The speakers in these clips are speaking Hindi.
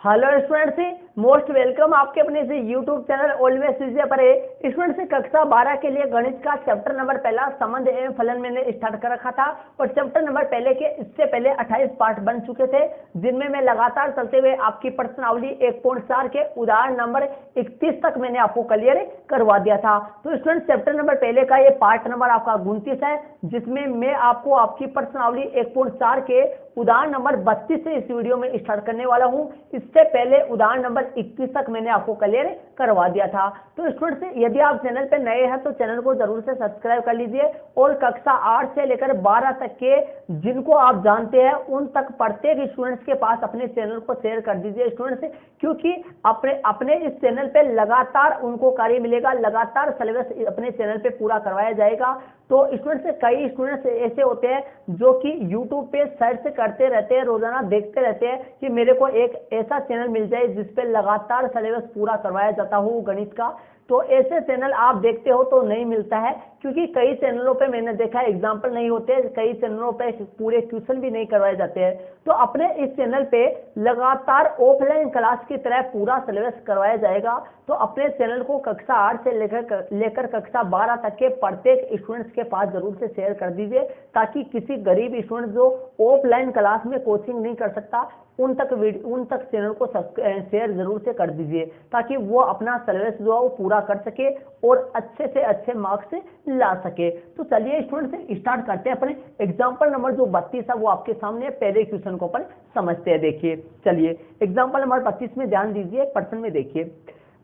हेलो स्टूडेंट्स, मोस्ट वेलकम आपके अपने से यूट्यूब चैनल ऑलवेज इजी पर स्टूडेंट्स से कक्षा 12 के लिए गणित का चैप्टर नंबर पहला संबंध एवं फलन मैंने स्टार्ट कर रखा था। और चैप्टर नंबर पहले के इससे पहले 28 पार्ट बन चुके थे, जिनमें मैं लगातार चलते हुए आपकी प्रश्नावली 1.4 के उदाहरण नंबर 31 तक मैंने आपको क्लियर करवा दिया था। तो स्टूडेंट चैप्टर नंबर पहले का ये पार्ट नंबर आपका 29 है, जिसमें मैं आपको आपकी प्रश्नावली 1.4 के उदाहरण नंबर 32 से इस वीडियो में स्टार्ट करने वाला हूं। इससे पहले उदाहरण नंबर 21 तक मैंने आपको क्लियर करवा दिया था। तो स्टूडेंट्स, यदि आप चैनल पर नए हैं तो चैनल को जरूर से सब्सक्राइब कर लीजिए और कक्षा 8 से लेकर 12 तक के जिनको आप जानते हैं उन तक प्रत्येक स्टूडेंट्स के पास अपने चैनल को शेयर कर दीजिए स्टूडेंट्स, क्योंकि अपने इस चैनल पे लगातार उनको कार्य मिलेगा, लगातार सिलेबस अपने चैनल पे पूरा करवाया जाएगा। तो स्टूडेंट्स, कई स्टूडेंट्स ऐसे होते हैं जो कि यूट्यूब पे सर्च करते रहते हैं, रोजाना देखते रहते हैं कि मेरे को एक ऐसा चैनल मिल जाए जिसपे लगातार सिलेबस पूरा करवाया जाता हो गणित का। तो ऐसे चैनल आप देखते हो तो नहीं मिलता है, क्योंकि कई चैनलों पे मैंने देखा है एग्जाम्पल नहीं होते, कई चैनलों पे पूरे क्वेश्चन भी नहीं करवाए जाते हैं। तो अपने इस चैनल पे लगातार ऑफलाइन क्लास की तरह पूरा सिलेबस करवाया जाएगा। तो अपने चैनल को कक्षा 8 से लेकर कक्षा 12 तक के प्रत्येक स्टूडेंट्स के पास जरूर से शेयर कर दीजिए, ताकि किसी गरीब स्टूडेंट जो ऑफलाइन क्लास में कोचिंग नहीं कर सकता उन तक चैनल को शेयर जरूर से कर दीजिए, ताकि वो अपना सिलेबस जो है वो पूरा कर सके और अच्छे से अच्छे मार्क्स ला सके। तो चलिए स्टूडेंट्स स्टार्ट करते हैं अपने एग्जांपल नंबर जो 32 है वो आपके सामने पहले क्वेश्चन को अपन समझते हैं। देखिए, चलिए एग्जांपल नंबर 32 में ध्यान दीजिए, प्रश्न में देखिए,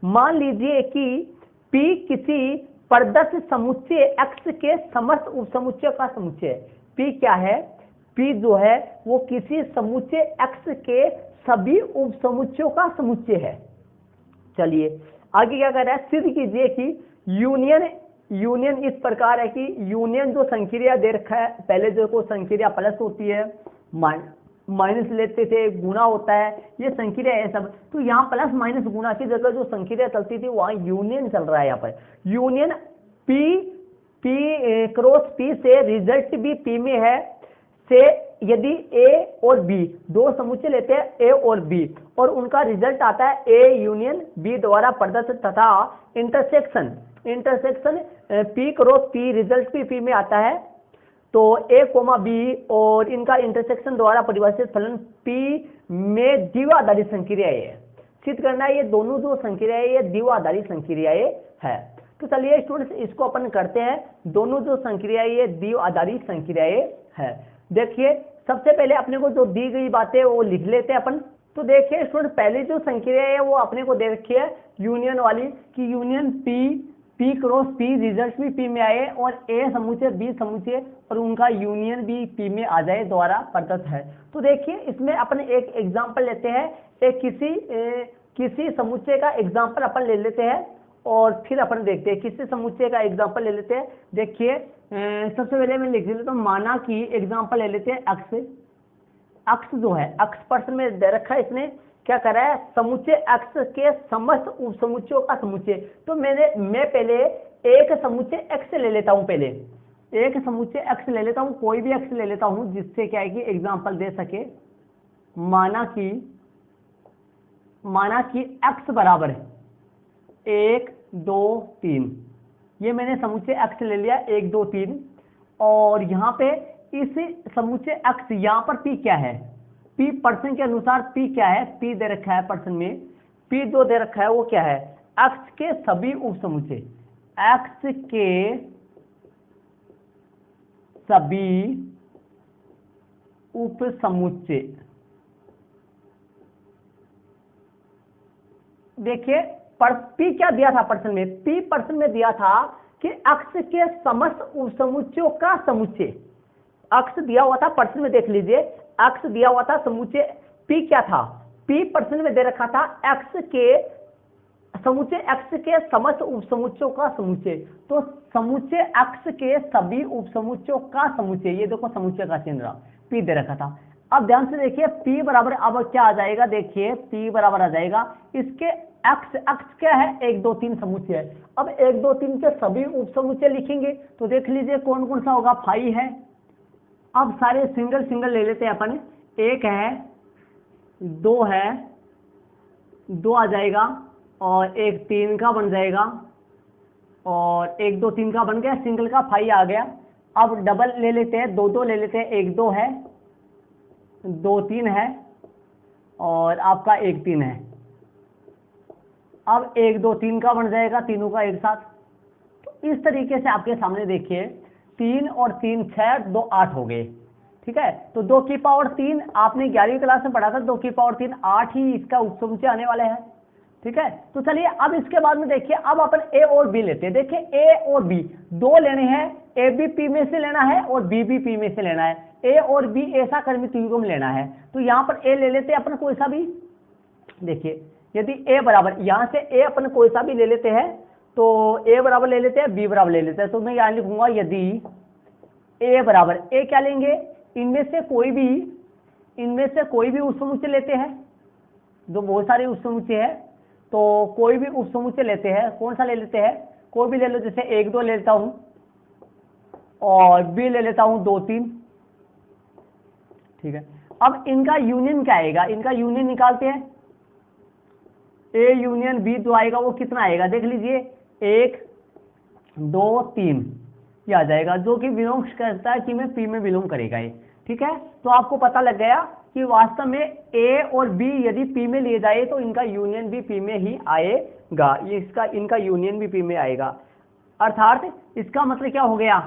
मान लीजिए कि P किसी प्रदत्त समुच्चय X के समस्त उपसमुच्चय का समुच्चय है। P क्या है? P जो है वो किसी समुच्चय X के सभी उपसमुच्चयों का समुच्चय है। चलिए आगे क्या कर रहा है, सिद्ध कीजिए कि यूनियन इस प्रकार है कि यूनियन जो संक्रिया दे रखा है, पहले जो को संक्रिया प्लस होती है, माइनस लेते थे, गुना होता है, ये संक्रिया है सब। तो यहाँ प्लस माइनस गुना की जगह जो संक्रिया चलती थी वहां यूनियन चल रहा है। यहाँ पर यूनियन P क्रॉस P से रिजल्ट भी P में है से यदि A और B दो समुच्चय लेते हैं, A और B, और उनका रिजल्ट आता है A यूनियन B द्वारा प्रदत्त तथा intersection P cross P result भी P में आता है, तो A, B और इनका इंटरसेक्शन द्वारा परिभाषित फलन P में द्विआधारी संक्रियाएं है। सिद्ध करना है ये दोनों जो संक्रियाएं ये द्विआधारी संक्रियाएं है। तो चलिए स्टूडेंट्स इसको अपन करते हैं, दोनों जो संक्रियाएं ये द्विआधारी संक्रियाएं है। देखिए सबसे पहले अपने को जो दी गई बातें वो लिख लेते हैं अपन। तो देखिए स्टूडेंट, पहली जो संक्रिया है वो अपने को दे रखी है यूनियन वाली, कि union P cross P result भी P में आए और A समुच्चय B समुच्चय और उनका यूनियन भी P में आ जाए द्वारा प्रदत्त है। तो देखिए इसमें अपन एक एग्जांपल लेते हैं, एक किसी समुच्चय का एग्जांपल अपन ले लेते हैं और फिर अपन देखते हैं किसी समुच्चय का एग्जांपल ले लेते हैं। देखिए सबसे पहले मैं लिख लेता हूं, माना कि एग्जांपल ले लेते हैं अक्ष जो है, अक्ष प्रश्न में दे रखा है, इसने क्या करा है, समुच्चय अक्ष के समस्त उपसमुच्चयों का समुच्चय। तो मैं पहले एक समुच्चय एक्स ले लेता हूं, पहले एक समुच्चय एक्स ले लेता हूं, कोई भी एक्स ले लेता हूं जिससे क्या है कि एग्जांपल दे सके। माना कि एक्स बराबर है 1 2 3, ये मैंने समुच्चय एक्स ले लिया 1 2 3, और यहाँ पे इस समुच्चय एक्स यहाँ पर P क्या है, P पर्सन के अनुसार P क्या है, P दे रखा है पर्सन में, P जो दे रखा है वो क्या है, एक्स के सभी उपसमुच्चय, एक्स के सभी उपसमुच्चय। देखिए P क्या दिया था पर्सन में, P पर्सन में दिया था कि अक्ष के समस्त उपसमुच्चयों का समुच्चय, अक्ष दिया हुआ था पर्सन में, देख लीजिए अक्ष दिया हुआ था, समुच्चय P क्या था, P पर्सन में दे रखा था एक्स के समुच्चय, एक्स के समस्त उपसमुच्चयों का समुच्चय। तो समुच्चय एक्स के सभी उपसमुच्चयों का समुच्चय, ये देखो समुच्चय का चिन्ह P दे रखा था। अब ध्यान से देखिए P बराबर अब क्या आ जाएगा, देखिए P बराबर आ जाएगा इसके अक्ष क्या है 1 2 3 समुच्चय है। अब 1 2 3 के सभी उपसमुच्चय लिखेंगे तो देख लीजिए कौन कौन सा होगा, 5 है। अब सारे सिंगल ले लेते हैं अपन, 1 है, 2 है, 2 आ जाएगा, और एक 3 का बन जाएगा, और 1 2 3 का बन गया, सिंगल का 5 आ गया। अब डबल ले लेते हैं, 2 2 ले लेते हैं, 1 2 है, 2 3 है, और आपका 1 3 है। अब 1 2 3 का बन जाएगा, तीनों का एक साथ। तो इस तरीके से आपके सामने देखिए 3 और 3 6, 2 8 हो गए। ठीक है, तो 2 की पावर 3 आपने 11वीं क्लास में पढ़ा था, 2 की पावर 3 8 ही इसका उपसमुच्चय आने वाला है। ठीक है, तो चलिए अब इसके बाद में देखिए, अब अपन ए और बी लेते हैं। देखिए ए और बी दो लेने हैं, ए बी पी में से लेना है और बी बी पी में से लेना है। ए और बी ऐसा क्रमिक युग्म लेना है, तो यहां पर ए ले लेते हैं अपन कोई सा भी। देखिए यदि ए बराबर, यहां से ए अपन कोई सा भी ले लेते हैं, तो ए बराबर ले लेते हैं, बी बराबर ले लेते हैं। तो मैं यहां लिखूंगा यदि ए बराबर, ए क्या लेंगे, इनमें से कोई भी उपसमुच्चय लेते हैं, जो बहुत सारे उपसमुच्चय है, तो कोई भी उपसमुच्चय लेते हैं। कौन सा ले लेते हैं, कोई भी ले लो, जैसे 1 2 ले लेता हूं, और बी ले लेता हूं 2 3। ठीक है, अब इनका यूनियन क्या आएगा, इनका यूनियन निकालते हैं। ए यूनियन बी जो आएगा वो कितना आएगा, देख लीजिए 1 2 3 ये आ जाएगा, जो कि बिलोंग्स करता है कि मैं पी में बिलोंग करेगा ये। ठीक है, तो आपको पता लग गया कि वास्तव में ए और बी यदि पी में लिए जाए तो इनका यूनियन भी पी में ही आएगा। ये इनका यूनियन भी पी में आएगा। अर्थात इसका मतलब क्या हो गया,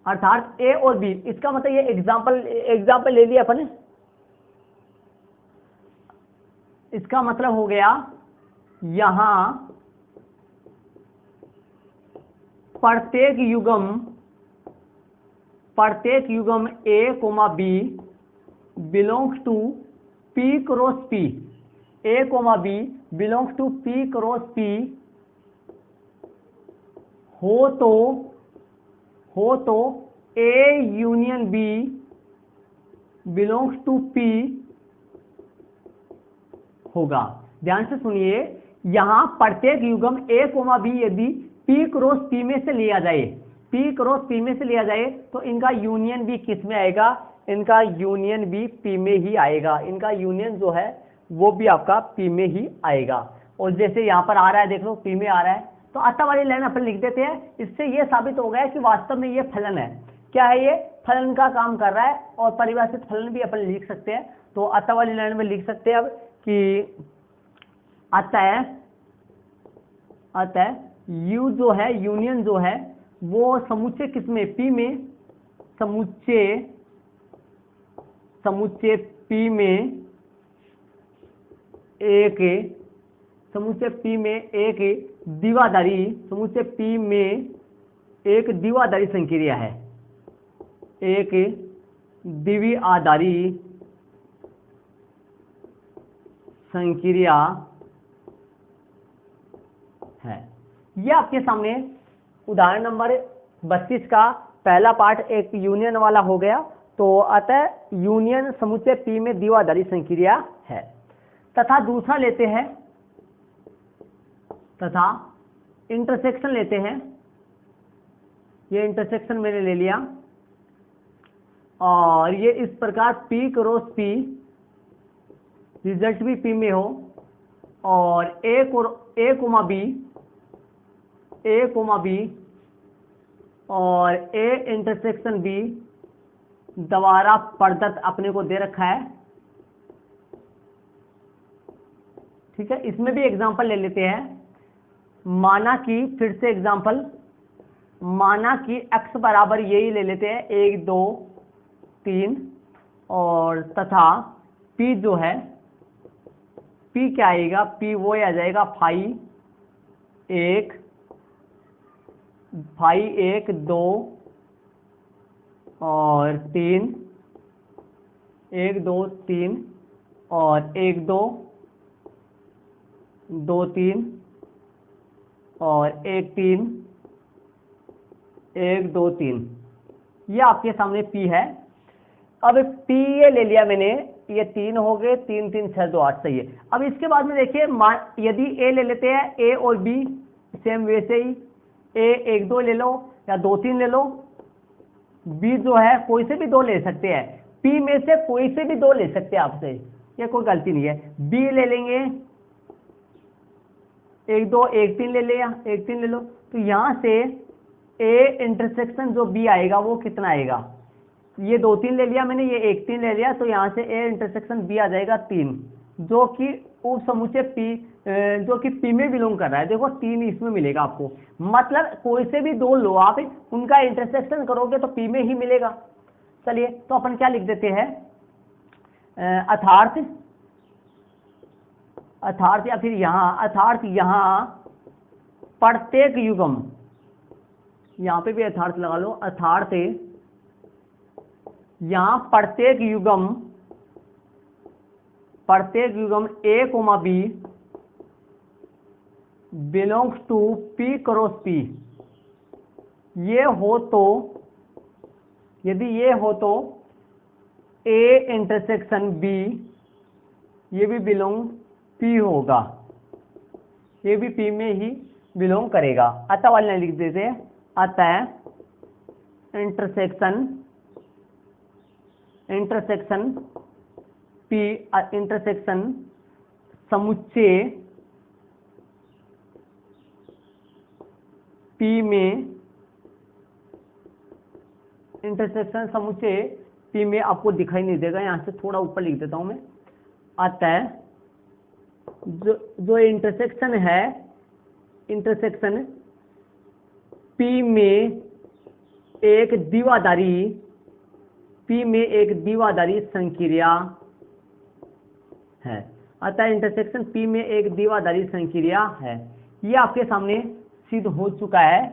अर्थात ए और बी, इसका मतलब ये एग्जाम्पल ले लिया अपन। इसका मतलब हो गया यहां प्रत्येक युग्म A comma B belongs to P cross P, A comma B belongs to P cross P हो तो A union B belongs to P होगा। ध्यान से सुनिए, यहां प्रत्येक युग्म ए कोमा बी यदि पी क्रॉस पी में से लिया जाए, पी क्रॉस पी में से लिया जाए, तो इनका यूनियन भी किस में आएगा, इनका यूनियन भी पी में ही आएगा। इनका यूनियन जो है वो भी आपका पी में ही आएगा। और जैसे यहां पर आ रहा है, देख लो पी में आ रहा है, तो अतः वाली लाइन अपन लिख देते हैं। इससे ये साबित हो गया कि वास्तव में ये फलन है। क्या है, ये फलन का काम कर रहा है, और परिभाषित फलन भी अपन लिख सकते हैं। तो अतः वाली लाइन में लिख सकते हैं अब कि अतः यू जो है, यूनियन जो है वो समुच्चय किसमें, पी में, समुच्चय पी में एक द्विआधारी संक्रिया है, एक द्विआधारी संक्रिया है। यह आपके सामने उदाहरण नंबर 32 का पहला पार्ट एक यूनियन वाला हो गया। तो अतः यूनियन समुच्चय पी में द्विआधारी संक्रिया है। तथा दूसरा लेते हैं, तथा इंटरसेक्शन लेते हैं। ये इंटरसेक्शन मैंने ले लिया, और ये इस प्रकार पी क्रॉस पी, रिजल्ट भी पी में हो, और ए कोमा बी और ए इंटरसेक्शन बी द्वारा प्रदत्त अपने को दे रखा है। ठीक है, इसमें भी एग्जांपल ले लेते हैं। माना कि, फिर से एग्जांपल, माना कि x बराबर यही ले लेते हैं 1 2 3, और तथा p जो है, p क्या आएगा, p वो आ जाएगा फाई 1 2 और 3, 1 2 3 और 1 2 2 3 और 1 3 1 2 3, ये आपके सामने P है। अब P ये ले लिया मैंने, ये 3 हो गए, 3 3 6 2 8 सही है। अब इसके बाद में देखिए, यदि A ले लेते हैं, A और B सेम वैसे ही, A 1 2 ले लो या 2 3 ले लो, B जो है कोई से भी 2 ले सकते हैं। पी में से कोई से भी दो ले सकते हैं आपसे, ये कोई गलती नहीं है। बी ले लेंगे, 1 2 1 3 ले लिया, 1 3 ले लो, तो यहां से ए इंटरसेक्शन जो बी आएगा वो कितना आएगा, ये 2 3 ले लिया मैंने, ये 1 3 ले लिया, तो यहां से ए इंटरसेक्शन बी आ जाएगा 3, जो कि उप समुच्चय पी जो कि पी में बिलोंग कर रहा है। देखो 3 इसमें मिलेगा आपको, मतलब कोई से भी दो लो आप, उनका इंटरसेक्शन करोगे तो पी में ही मिलेगा। चलिए तो अपन क्या लिख देते हैं, अर्थात या फिर यहाँ अर्थात यहाँ प्रत्येक युग्म, यहाँ पे भी अर्थात लगा लो, अर्थात यहाँ प्रत्येक युग्म A comma B belongs to P cross P, ये हो तो, यदि ये हो तो ए इंटरसेक्शन बी ये भी बिलोंग पी होगा, ये भी पी में ही बिलोंग करेगा। अतः वाले लिख देते हैं, अतः इंटरसेक्शन पी इंटरसेक्शन समुच्चय पी में, इंटरसेक्शन समुच्चय पी में आपको दिखाई नहीं देगा, यहां से थोड़ा ऊपर लिख देता हूं मैं। अतः जो इंटरसेक्शन है, इंटरसेक्शन पी में एक द्विआधारी संक्रिया है। अतः इंटरसेक्शन पी में एक द्विआधारी संक्रिया है, ये आपके सामने सिद्ध हो चुका है।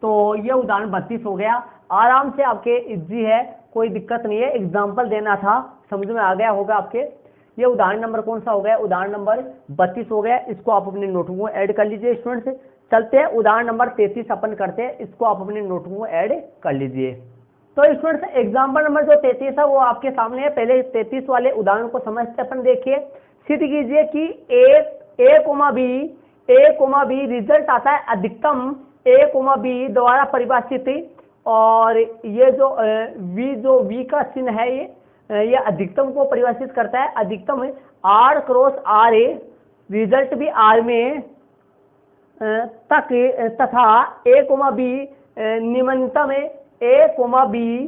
तो ये उदाहरण 32 हो गया, आराम से आपके इजी है, कोई दिक्कत नहीं है, एग्जाम्पल देना था, समझ में आ गया होगा आपके। ये उदाहरण नंबर कौन सा हो गया, उदाहरण नंबर 32 हो गया, इसको आप अपने नोटबुक में ऐड कर लीजिए स्टूडेंट्स। चलते हैं उदाहरण नंबर 33 अपन करते हैं, इसको आप अपने नोटबुक में ऐड कर लीजिए। तो स्टूडेंट्स एग्जाम्पल नंबर जो 33 है वो आपके सामने है, पहले 33 वाले उदाहरण को समझते अपन। देखिए सिद्ध कीजिए कि ए कोमा बी रिजल्ट आता है अधिकतम ए कोमा बी द्वारा परिभाषित, और ये जो वी का चिन्ह है ये अधिकतम को परिभाषित करता है, अधिकतम R cross R A, result भी आर में तक, तथा ए कोमा बी निम्नतम ए कोमा बी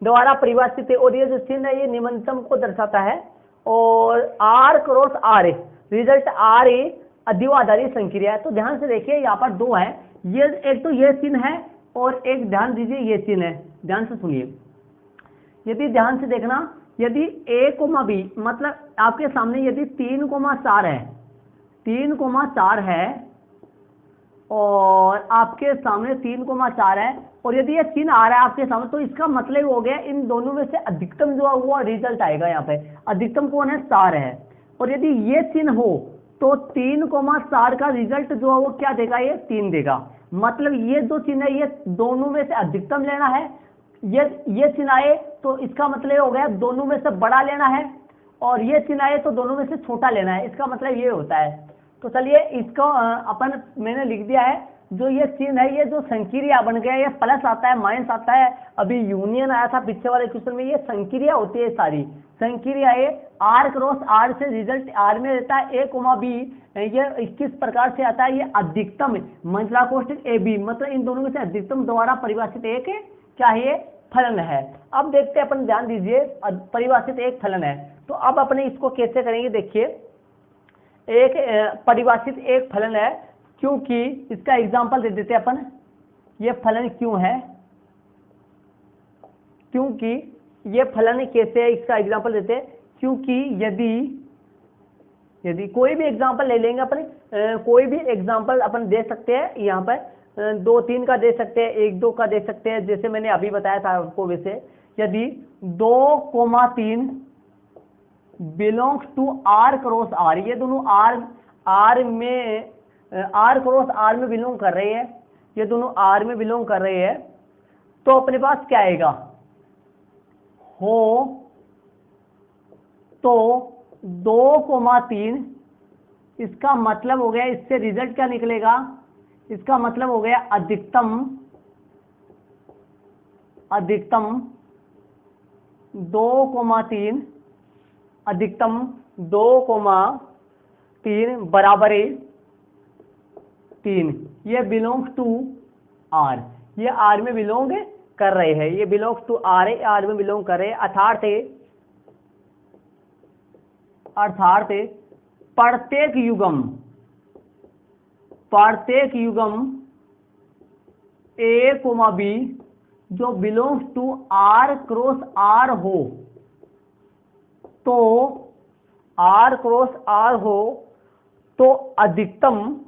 द्वारा परिभाषित है, और ये जो चिन्ह है ये निम्नतम को दर्शाता है, और R cross R A result R A द्विआधारी संक्रिया है। तो ध्यान से देखिए यहाँ पर दो है, ये एक तो ये चिन्ह है और एक ध्यान दीजिए ये चिन्ह है, ध्यान से सुनिए। यदि ध्यान से देखना, यदि ए कोमा बी मतलब आपके सामने यदि 3,4 है, 3,4 है और आपके सामने 3,4 है, और यदि ये चिन्ह आ रहा है आपके सामने, तो इसका मतलब हो गया इन दोनों में से अधिकतम जो हुआ रिजल्ट आएगा। यहाँ पे अधिकतम कौन है, 4 है, और यदि ये चिन्ह हो तो 3,4 का रिजल्ट जो है वो क्या देगा, ये 3 देगा। मतलब ये दो चिन्ह है, ये दोनों में से अधिकतम लेना है, ये चिन्ह आए तो इसका मतलब हो गया दोनों में से बड़ा लेना है, और ये चिन्ह आए तो दोनों में से छोटा लेना है, इसका मतलब ये होता है। तो चलिए इसको अपन मैंने लिख दिया है, जो ये चिन्ह है ये जो संक्रिया बन गया, ये प्लस आता है माइनस आता है, अभी यूनियन आया था पीछे वाले क्वेश्चन में, ये संक्रिया होती है सारी संक्रिया, ये आर क्रॉस आर से रिजल्ट आर में रहता है, ए कोमा बी ये किस प्रकार से आता है, ये अधिकतम मंझला कोष्ठक ए बी, मतलब इन दोनों में से अधिकतम द्वारा परिभाषित एक क्या है, फलन है। अब देखते हैं अपन, ध्यान दीजिए परिभाषित एक फलन है, तो अब अपने इसको कैसे करेंगे, देखिए एक परिभाषित एक फलन है, क्योंकि इसका एग्जांपल दे देते हैं अपन, ये फलन क्यों है, क्योंकि ये फलन कैसे है इसका एग्जांपल देते हैं। क्योंकि यदि कोई भी एग्जांपल ले लेंगे अपन, कोई भी एग्जांपल अपन दे सकते हैं, यहाँ पर 2 3 का दे सकते हैं, 1 2 का दे सकते हैं, जैसे मैंने अभी बताया था आपको। वैसे यदि 2,3 belongs to R cross R, ये दोनों आर में आर क्रॉस आर में बिलोंग कर रहे हैं, ये दोनों आर में बिलोंग कर रहे हैं, तो अपने पास क्या आएगा, हो तो 2,3, इसका मतलब हो गया, इससे रिजल्ट क्या निकलेगा, इसका मतलब हो गया अधिकतम 2,3 अधिकतम 2,3 बराबर 3, ये बिलोंग्स टू आर, ये आर में बिलोंग कर रहे हैं, ये बिलोंग्स टू आर है, आर में बिलोंग कर रहे हैं। अर्थात प्रत्येक युग्म ए कोमा बी जो belongs to R cross R हो, तो आर क्रॉस आर हो तो अधिकतम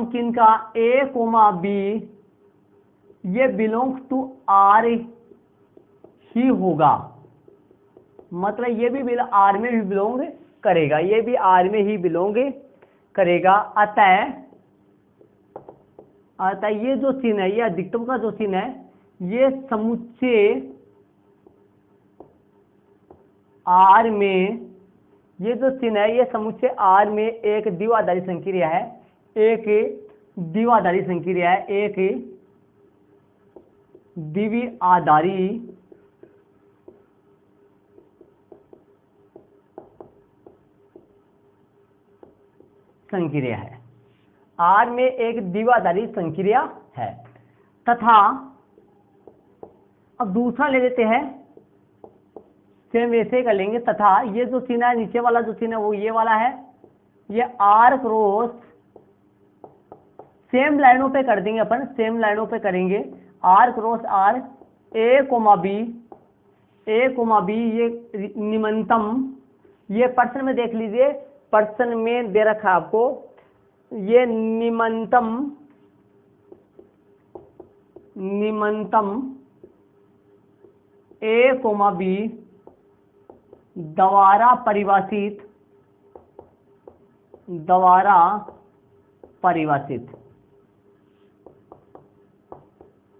किनका ए कोमा बी ये बिलोंग्स टू आर ही होगा, मतलब ये भी आर में भी बिलोंग करेगा, ये भी आर में ही बिलोंग करेगा। अतः ये जो चिन्ह है, ये अधिकतम का जो चिन्ह है, ये समुच्चय आर में, ये जो चिन्ह है ये समुच्चय आर में एक द्विआधारी संक्रिया है, एक द्विआधारी संक्रिया है, आर में एक द्विआधारी संक्रिया है। तथा अब दूसरा ले लेते हैं, सेम वैसे कर लेंगे। तथा ये जो चिन्ह है, नीचे वाला जो चिन्ह है वो ये वाला है, ये आर क्रॉस, सेम लाइनों पे कर देंगे अपन, सेम लाइनों पे करेंगे, R cross R A comma B ये निम्नतम, ये पर्सन में देख लीजिए, पर्सन में दे रखा आपको, ये निम्नतम ए कोमा बी द्वारा परिभाषित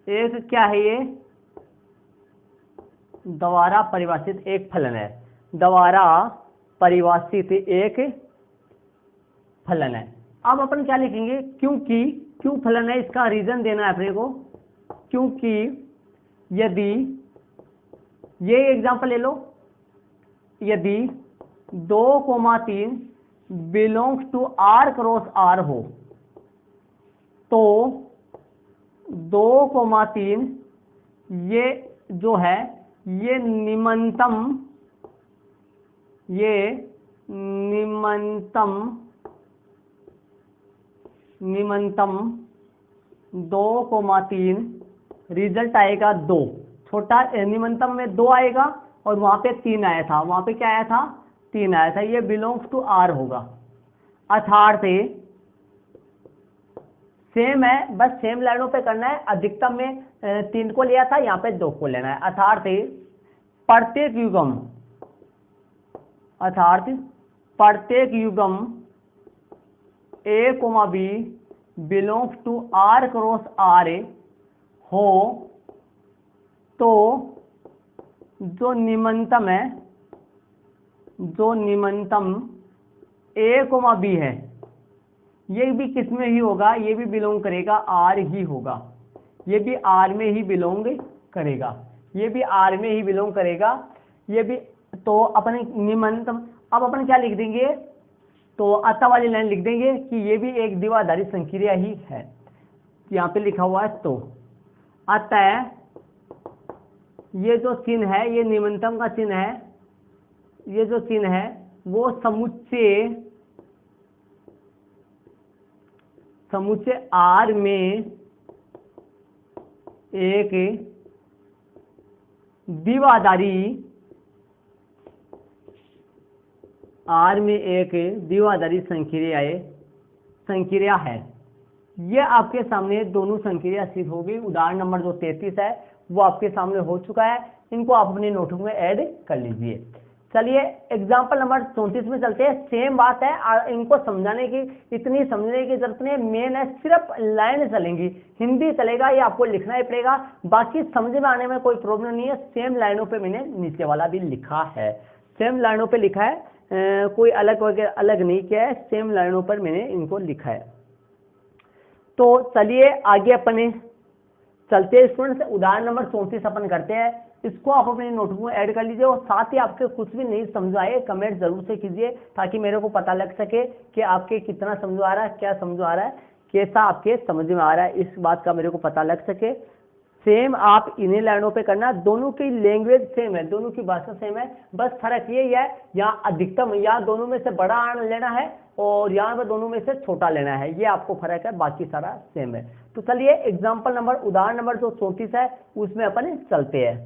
एक क्या है, ये द्वारा परिभाषित एक फलन है, द्वारा परिभाषित एक फलन है। अब अपन क्या लिखेंगे, क्यों फलन है, इसका रीजन देना है अपने को। क्योंकि यदि ये एग्जांपल ले लो, यदि 2,3 belongs to R cross R हो, तो 2,3 ये जो है ये निम्नतम 2,3 रिजल्ट आएगा 2, छोटा निम्नतम में 2 आएगा और वहां पे 3 आया था, वहां पे क्या आया था, 3 आया था, ये बिलोंग्स टू आर होगा। अर्थात सेम है, बस सेम लाइनों पे करना है, अधिकतम में 3 को लिया था, यहाँ पे 2 को लेना है। अर्थात प्रत्येक युग्म A comma B belongs to R cross R हो, तो जो निम्नतम ए कोमा बी है, ये भी किस में ही होगा, ये भी बिलोंग करेगा आर ही होगा, ये भी आर में ही बिलोंग करेगा, ये भी आर में ही बिलोंग करेगा, ये भी। तो अपने निम्नतम, अब अपन क्या लिख देंगे, तो अतः वाली लाइन लिख देंगे कि ये भी एक द्विआधारी संक्रिया ही है, यहाँ पे लिखा हुआ है। तो अतः ये जो चिन्ह है, ये निम्नतम का चिन्ह है, ये जो चिन्ह है वो समुच्चय आर में एक द्विआधारी संक्रिया है। ये आपके सामने दोनों संक्रिया सिद्ध हो गई। उदाहरण नंबर जो 33 है वो आपके सामने हो चुका है, इनको आप अपने नोटबुक में ऐड कर लीजिए। चलिए एग्जाम्पल नंबर 34 में चलते हैं। सेम बात है, इनको समझाने की इतनी समझने की जरूरत नहीं, मेन है सिर्फ लाइन चलेंगी, हिंदी चलेगा, ये आपको लिखना ही पड़ेगा, बाकी समझ में आने में कोई प्रॉब्लम नहीं है। सेम लाइनों पे मैंने नीचे वाला भी लिखा है, सेम लाइनों पे लिखा है, कोई अलग नहीं किया है, सेम लाइनों पर मैंने इनको लिखा है। तो चलिए आगे अपने चलते हैं स्टूडेंट्स, उदाहरण नंबर 34 अपन करते हैं। इसको आप अपने नोटबुक में ऐड कर लीजिए और साथ ही आपके कुछ भी नहीं समझ आए कमेंट जरूर से कीजिए, ताकि मेरे को पता लग सके कि आपके कितना समझ आ रहा है, क्या समझ आ रहा है, कैसा आपके समझ में आ रहा है, इस बात का मेरे को पता लग सके। सेम आप इन्हीं लाइनों पे करना, दोनों की लैंग्वेज सेम है, दोनों की भाषा सेम है, बस फर्क यही है यहाँ अधिकतम यहाँ दोनों में से बड़ा आण लेना है और यहाँ पर दोनों में से छोटा लेना है, ये आपको फर्क है, बाकी सारा सेम है। तो चलिए एग्जाम्पल नंबर उदाहरण नंबर जो 34 है उसमें अपन चलते हैं।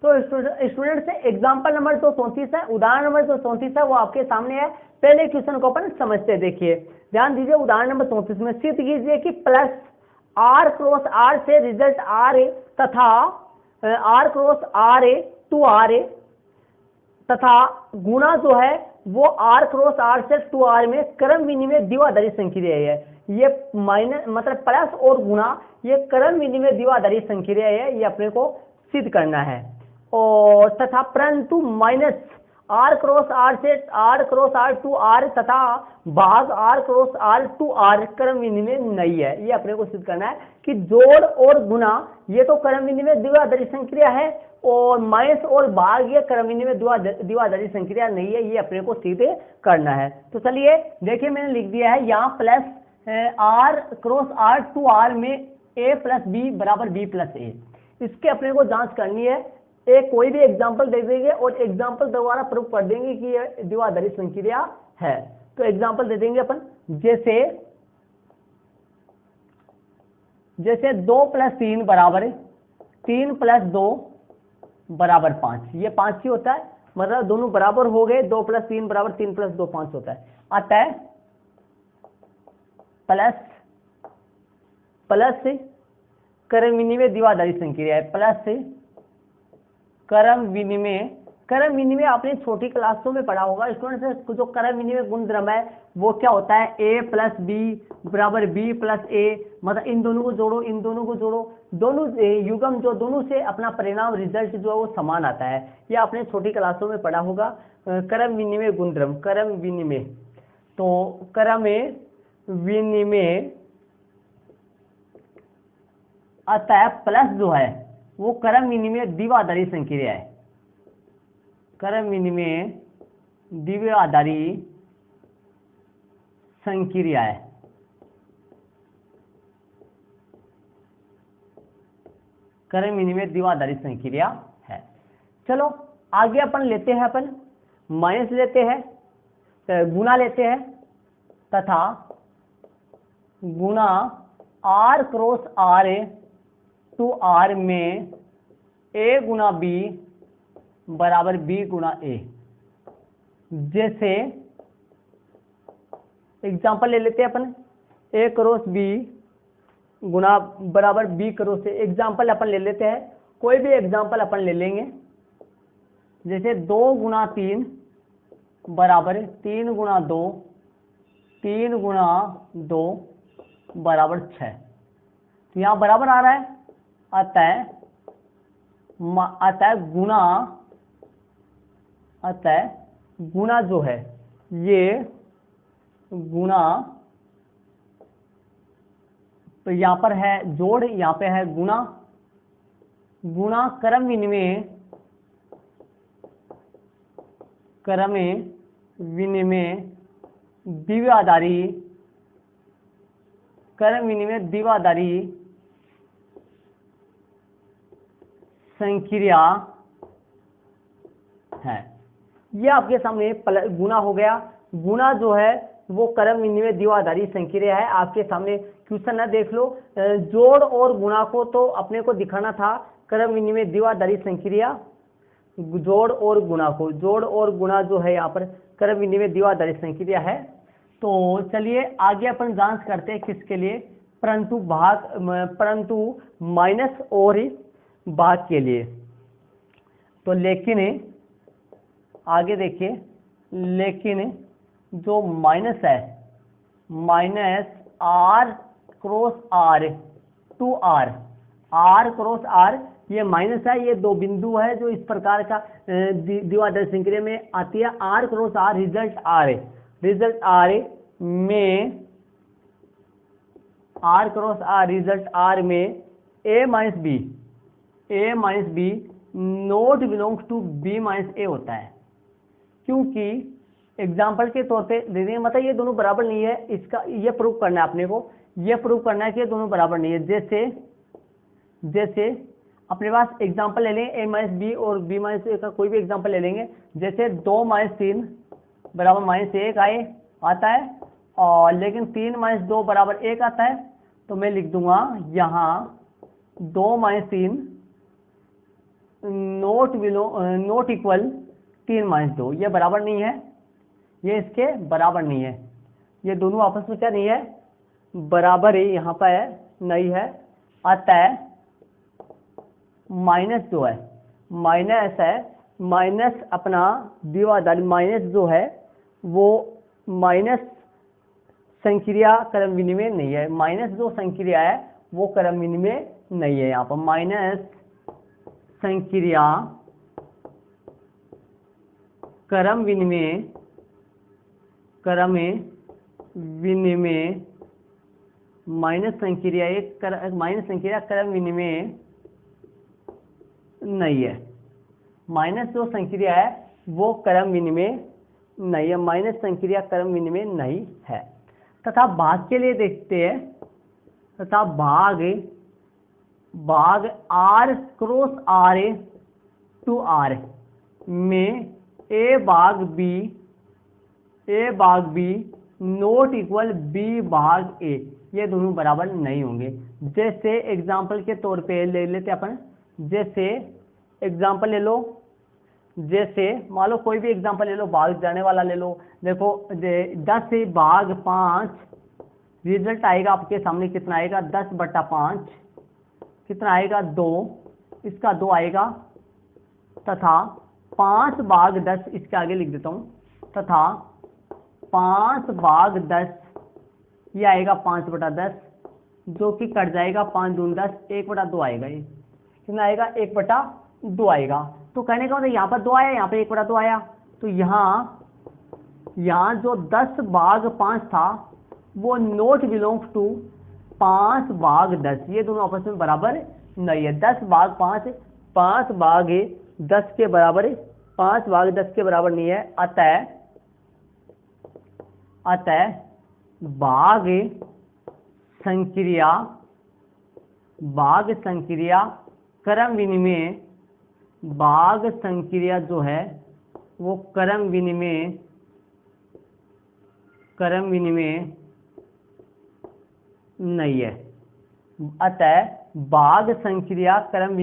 तो स्टूडेंट से एग्जाम्पल नंबर जो 34 है, उदाहरण नंबर जो 34 है वो आपके सामने है। पहले क्वेश्चन को अपन समझते हैं, देखिए ध्यान दीजिए। उदाहरण नंबर 34 में सिद्ध कीजिए कि प्लस आर क्रॉस आर से रिजल्ट आर ए तथा R cross R A to R A तथा गुणा जो है वो आर क्रॉस आर से टू आर में क्रम विनिमय द्विआधारी संक्रिया है। ये माइनस मतलब प्लस और गुणा ये क्रम विनिमय द्विआधारी संक्रिया है, ये अपने को सिद्ध करना है। और तथा परंतु माइनस आर क्रॉस आर से R cross R to R तथा भाग R cross R to R क्रम विनिमय नहीं है, ये अपने को सिद्ध करना है कि जोड़ और गुणा ये तो क्रम विनिमय द्विआधारी संक्रिया है और माइनस और भाग ये क्रम विनिमय द्विआधारी संक्रिया नहीं है, ये अपने को सिद्ध करना है। तो चलिए देखिए मैंने लिख दिया है यहाँ plus R cross R to R में ए प्लस बी बराबर बी प्लस ए, इसके अपने को जांच करनी है। एक कोई भी एग्जांपल दे देंगे और एग्जांपल द्वारा प्रूफ कर देंगे कि यह द्विआधारी संक्रिया है। तो एग्जांपल दे देंगे अपन, जैसे 2 + 3 बराबर 3 + 2 बराबर 5, ये 5 ही होता है, मतलब दोनों बराबर हो गए। 2 + 3 बराबर 3 + 2 5 होता है। अतः प्लस क्रम विनिमय द्विआधारी संक्रिया है, प्लस क्रम विनिमय आपने छोटी क्लासों में पढ़ा होगा स्टूडेंट्स। जो क्रम विनिमय गुणधर्म है वो क्या होता है, a + b बराबर b + a, मतलब इन दोनों को जोड़ो, इन दोनों को जोड़ो, दोनों युग्म जो दोनों से अपना परिणाम रिजल्ट जो है वो समान आता है, ये आपने छोटी क्लासों में पढ़ा होगा। क्रम विनिमय गुणधर्म, क्रम विनिमय, तो क्रम विनिमय अतः प्लस जो है वो क्रम विनिमय द्विआधारी संक्रिया है, क्रम विनिमय द्विआधारी संक्रिया है। क्रम विनिमय द्विआधारी संक्रिया है। चलो आगे अपन लेते हैं, अपन माइनस लेते हैं, गुणा लेते हैं तथा गुणा R cross R to R में a गुणा b बराबर b गुणा a। जैसे एग्जांपल ले लेते हैं अपन, a क्रॉस b गुणा बराबर b क्रॉस a। एग्जांपल अपन ले लेते हैं, कोई भी एग्जांपल अपन ले लेंगे। जैसे 2 गुणा 3 बराबर 3 गुणा 2, 3 गुणा 2 बराबर 6, तो यहाँ बराबर आ रहा है। अतः गुणा जो है ये गुणा, तो यहाँ पर है जोड़, यहाँ पे है गुणा, गुणा क्रम विनिमय द्विआधारी, क्रम विनिमय द्विआधारी संक्रिया है। ये आपके सामने गुणा हो गया। गुणा जो है वो क्रम विनिमय द्विआधारी संक्रिया है। आपके सामने क्वेश्चन है, देख लो। जोड़ और गुणा को तो अपने को दिखाना था क्रम विनिमय द्विआधारी संक्रिया, जोड़ और गुणा को, जोड़ और गुणा जो है यहाँ पर क्रम विनिमय द्विआधारी संक्रिया है। तो चलिए आगे अपन जांच करते हैं किसके लिए, परंतु माइनस और भाग के लिए। तो लेकिन आगे देखिए, लेकिन जो माइनस है, minus R cross R to R, R cross R ये माइनस है, ये दो बिंदु है जो इस प्रकार का द्विआधारी संक्रिया में आती है। R cross R result R में R cross R result R में A minus B not belongs to B minus A होता है, क्योंकि एग्जाम्पल के तौर पे दे देंगे, मतलब ये दोनों बराबर नहीं है, इसका ये प्रूव करना है अपने को, ये प्रूव करना है कि ये दोनों बराबर नहीं है। जैसे अपने पास एग्जाम्पल ले लेंगे ए माइनस बी और बी माइनस ए का कोई भी एग्जाम्पल ले लेंगे। जैसे 2 माइनस 3 बराबर माइनस 1 आता है, और लेकिन 3 माइनस 2 बराबर 1 आता है, तो मैं लिख दूंगा यहाँ 2 माइनस 3 नोट इक्वल 3 माइनस 2, ये बराबर नहीं है, ये इसके बराबर नहीं है, ये दोनों आपस में क्या नहीं है, बराबर ही यहाँ पर है, नहीं है। अतः माइनस जो है, माइनस अपना द्विआधारी माइनस जो है वो माइनस संक्रिया क्रम विनिमय नहीं है, माइनस जो संक्रिया है वो क्रम विनिमय नहीं है। यहाँ पर माइनस संक्रिया क्रम विनिमय माइनस संक्रिया क्रम विनिमय नहीं है, माइनस जो संक्रिया है वो क्रम विनिमय नहीं है, माइनस संक्रिया क्रम विनिमय नहीं है। तथा भाग के लिए देखते हैं, तथा भाग R cross R to R में ए भाग बी नोट इक्वल बी भाग ए, ये दोनों बराबर नहीं होंगे। जैसे एग्जाम्पल के तौर पे ले लेते अपन, जैसे एग्जाम्पल ले लो, जैसे मान लो कोई भी एग्जाम्पल ले लो, भाग जाने वाला ले लो। देखो 10 से भाग 5 रिजल्ट आएगा आपके सामने, कितना आएगा 10/5, कितना आएगा 2, इसका 2 आएगा, तथा 5 भाग 10 इसके आगे लिख देता हूँ, तथा 5 भाग 10 ये आएगा 5/10, जो कि कट जाएगा 5 दूनी 10, 1/2 आएगा, ये कितना आएगा 1/2 आएगा। तो कहने का मतलब यहाँ पर 2 आया, यहाँ पे 1/2 आया, तो यहाँ जो 10 भाग 5 था वो नोट बिलोंग्स टू 5 भाग 10, ये दोनों आपस में बराबर नहीं है। 10 भाग 5 5 भाग 10 के बराबर, 5 भाग 10 के बराबर नहीं है। अतः भाग संक्रिया क्रम विनिमय, भाग संक्रिया जो है वो क्रम विनिमय नहीं है। अतः भाग संक्रिया क्रम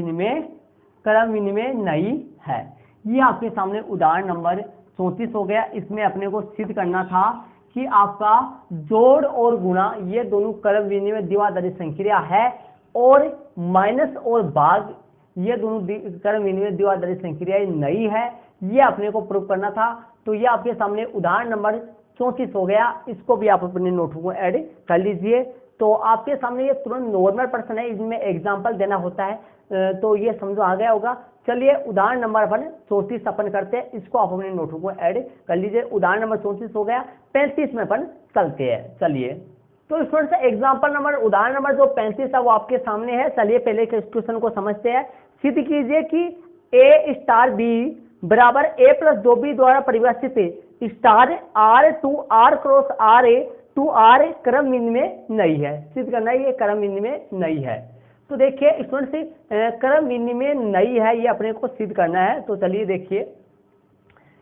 विनिमय नहीं है। ये आपके सामने उदाहरण नंबर 34 हो गया। इसमें अपने को सिद्ध करना था कि आपका जोड़ और गुणा ये दोनों क्रम विनिमय द्विआधारी संक्रिया है, और माइनस और भाग ये दोनों क्रम विनिमय द्विआधारी संक्रिया नहीं है, ये अपने को प्रूव करना था। तो ये आपके सामने उदाहरण नंबर 34 हो गया, इसको भी आप अपने नोटबुक में ऐड कर लीजिए। तो आपके सामने ये तुरंत नॉर्मल प्रश्न है, इसमें एग्जाम्पल देना होता है, तो ये समझो आ गया होगा। चलिए उदाहरण नंबर 34 अपन करते हैं, इसको आप अपने नोटबुक में ऐड कर लीजिए। उदाहरण नंबर 34 हो गया, 35 में अपन चलते हैं। चलिए तो स्टूडेंट्स एग्जाम्पल नंबर उदाहरण नंबर जो 35 है वो आपके सामने है। चलिए पहले के क्वेश्चन को समझते हैं। सिद्ध कीजिए कि ए स्टार बी बराबर ए प्लस 2b द्वारा परिभाषित star R to R cross R A to R क्रम विनिमय नहीं है। सिद्ध करना है ये क्रम विनिमय नहीं है। तो देखिए स्टूडेंट्स क्रम विनिमय नहीं है, ये अपने को सिद्ध करना है। तो चलिए देखिए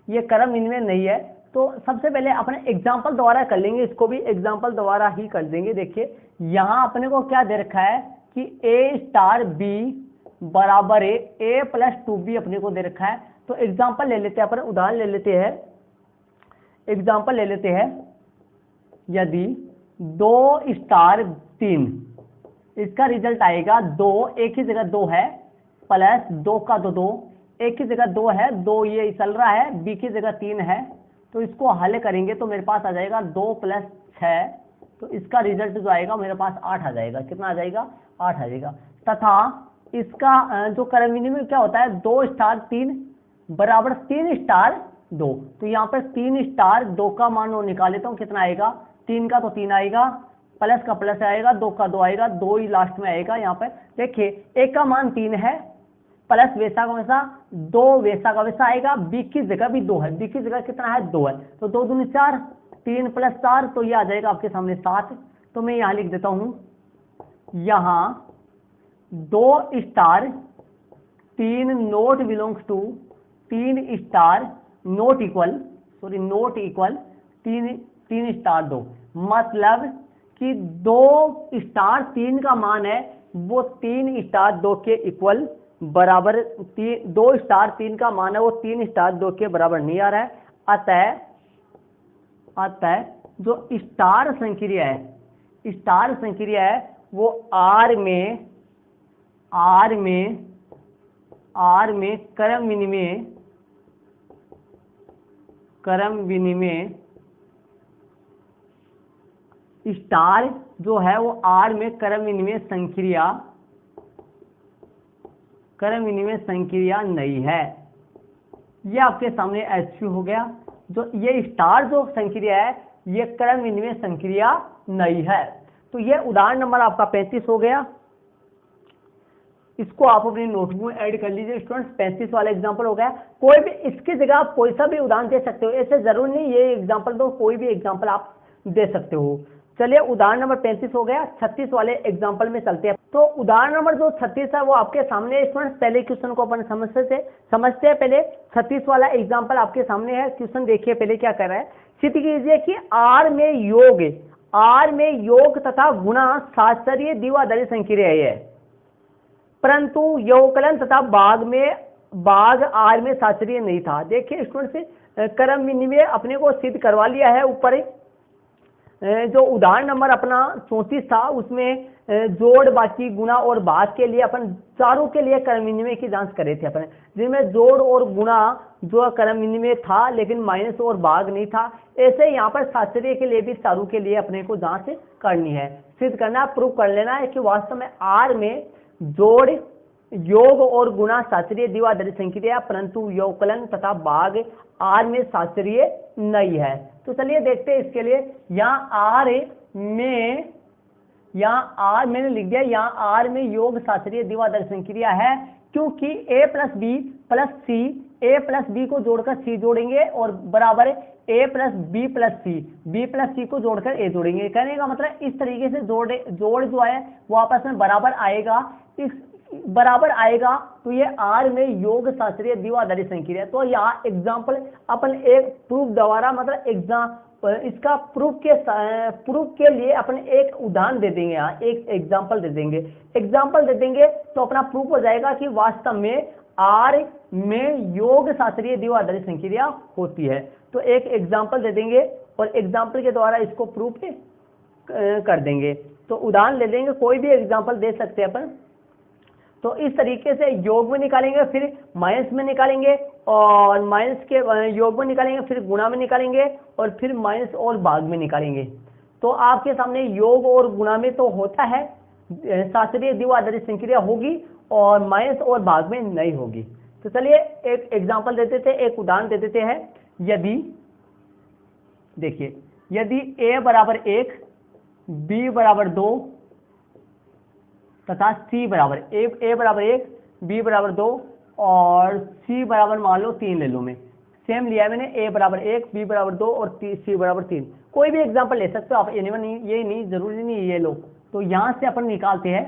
ये क्रम विनिमय नहीं है, तो सबसे पहले अपने एग्जाम्पल द्वारा कर लेंगे, इसको भी एग्जाम्पल द्वारा ही कर देंगे। देखिए यहाँ अपने को क्या दे रखा है कि ए स्टार बी बराबर ए प्लस 2b अपने को दे रखा है। तो एग्जाम्पल ले लेते हैं, अपन उदाहरण ले लेते हैं, एग्जाम्पल ले लेते हैं। यदि 2 स्टार 3 इसका रिजल्ट आएगा 2, एक ही जगह 2 है, प्लस 2 का 2, एक ही जगह 2 है, 2 ये चल रहा है, बी की जगह 3 है। तो इसको हल करेंगे तो मेरे पास आ जाएगा 2 + 6, तो इसका रिजल्ट जो आएगा मेरे पास 8 आ जाएगा। कितना आ जाएगा 8 आ जाएगा। तथा इसका जो क्रम विनिमय क्या होता है 2 स्टार 3 बराबर 3 स्टार 2। तो यहाँ पर 3 स्टार 2 का मान निकाल लेता हूँ, कितना आएगा 3 का तो 3 आएगा, प्लस का प्लस आएगा, 2 का 2 आएगा, 2 ही लास्ट में आएगा। यहाँ पर देखिए ए का मान 3 है, प्लस वैसा का वैसा 2 वैसा का वैसा आएगा। बी की जगह भी 2 है, बी की जगह कितना है 2 है, तो 2 दूनी 4, 3 प्लस 4 तो ये आ जाएगा आपके सामने 7। तो मैं यहाँ लिख देता हूँ, यहाँ 2 star 3 not belongs to 3 star not equal 3 star 2, मतलब कि 2 स्टार 3 का मान है वो 3 स्टार 2 के इक्वल बराबर, 2 स्टार 3 का मान है वो 3 स्टार 2 के बराबर नहीं आ रहा है। अतः जो स्टार संक्रिया है वो आर में क्रम विनिमय स्टार जो है वो आर में क्रम विनिमय संक्रिया नहीं है। ये आपके सामने HQ हो गया। जो ये स्टार जो संक्रिया है ये क्रम विनिमय संक्रिया नहीं है। तो ये उदाहरण नंबर आपका 35 हो गया। इसको आप अपनी नोटबुक में ऐड कर लीजिए स्टूडेंट्स। 35 वाला एग्जांपल हो गया। कोई भी इसकी जगह आप कोई सा भी उदाहरण दे सकते हो, ऐसे जरूर नहीं ये एग्जांपल दो, कोई भी एग्जांपल आप दे सकते हो। चलिए उदाहरण नंबर 35 हो गया। 36 वाले एग्जांपल में चलते हैं। तो उदाहरण नंबर जो 36 है वो आपके सामने स्टूडेंट्स, पहले क्वेश्चन को अपन समझते हैं। पहले 36 वाला एग्जांपल आपके सामने है। क्वेश्चन देखिए पहले क्या कर रहा है। सिद्ध कीजिए कि आर में योग तथा गुणा शास्त्रीय द्विआधारी संक्रिया है, परंतु योगकलन तथा भाग आर में शास्त्रीय नहीं था। देखिए स्टूडेंट्स, क्रम विनिमय अपने को सिद्ध करवा लिया है। ऊपर जो उदाहरण नंबर अपना 34 था उसमें जोड़, बाकी, गुणा और भाग के लिए अपन चारों के लिए क्रम विनिमय की जांच करे थे अपन, जिनमें जोड़ और गुणा जो क्रम विनिमय था लेकिन माइनस और भाग नहीं था। ऐसे यहाँ पर शास्त्रीय के लिए भी चारों के लिए अपने को जांच करनी है, सिद्ध करना, प्रूव कर लेना है कि वास्तव में आर में जोड़, योग और गुणा शास्त्रीय द्विआधारी संक्रिया, परंतु योगकलन तथा भाग आर में शास्त्रीय नहीं है। तो चलिए देखते हैं इसके लिए। यहाँ आर मैंने लिख दिया, यहाँ आर में योग शास्त्रीय द्विआधारी संक्रिया है, क्योंकि a plus B plus C, a plus B को जोड़कर सी जोड़ेंगे और बराबर a plus B plus C, B plus C को जोड़कर a जोड़ेंगे। कहने का मतलब इस तरीके से जोड़ जो है वो आपस में बराबर आएगा। इस बराबर आएगा तो ये आर में योग शास्त्रीय द्विआधारी संक्रिया। तो यहाँ एग्जाम्पल अपन एक प्रूफ द्वारा, मतलब इसका प्रूफ के लिए अपन एक उदाहरण दे देंगे। यहाँ एक एग्जाम्पल दे देंगे तो अपना प्रूफ हो जाएगा कि वास्तव में आर में योग शास्त्रीय द्विआधारी संक्रिया होती है। तो एक एग्जाम्पल दे देंगे और एग्जाम्पल के द्वारा इसको प्रूफ कर देंगे। तो उदाहरण ले लेंगे, कोई भी एग्जाम्पल दे सकते हैं अपन। तो इस तरीके से योग में निकालेंगे, फिर माइनस में निकालेंगे, और माइनस के योग में निकालेंगे, फिर गुणा में निकालेंगे, और फिर माइनस और भाग में निकालेंगे। तो आपके सामने योग और गुणा में तो होता है शास्त्रीय द्विआधारी संक्रिया होगी, और माइनस और भाग में नहीं होगी। तो चलिए एक एग्जाम्पल दे देते हैं, एक उदाहरण दे देते हैं। यदि a बराबर 1, b बराबर 2 तथा c बराबर a बराबर 1, b बराबर 2 और c बराबर मान लो 3 ले लो। मैं सेम लिया है मैंने, a बराबर 1, b बराबर 2 और c बराबर 3। कोई भी एग्जांपल ले सकते हो आप, ये नहीं जरूरी नहीं ये लो। तो यहाँ से अपन निकालते हैं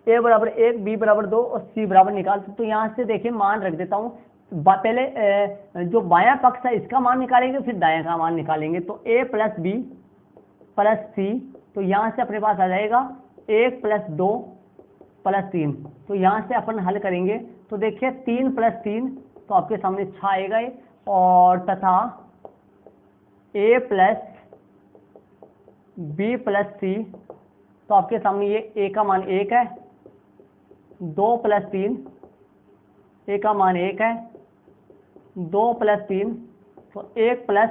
a बराबर 1, b बराबर 2 और c बराबर निकालते। तो यहाँ से देखिए मान रख देता हूँ। पहले जो बायां पक्ष है इसका मान निकालेंगे, फिर दायां का मान निकालेंगे। तो a प्लस बी प्लस सी, तो यहाँ से अपने पास आ जाएगा 1 प्लस 2 प्लस 3। तो यहाँ से अपन हल करेंगे तो देखिए 3 प्लस 3 तो आपके सामने 6 आएगा, और तथा a प्लस बी प्लस सी, तो आपके सामने ये a का मान 1 है, 2 प्लस 3 a का मान 1 है, 2 प्लस 3 तो 1 प्लस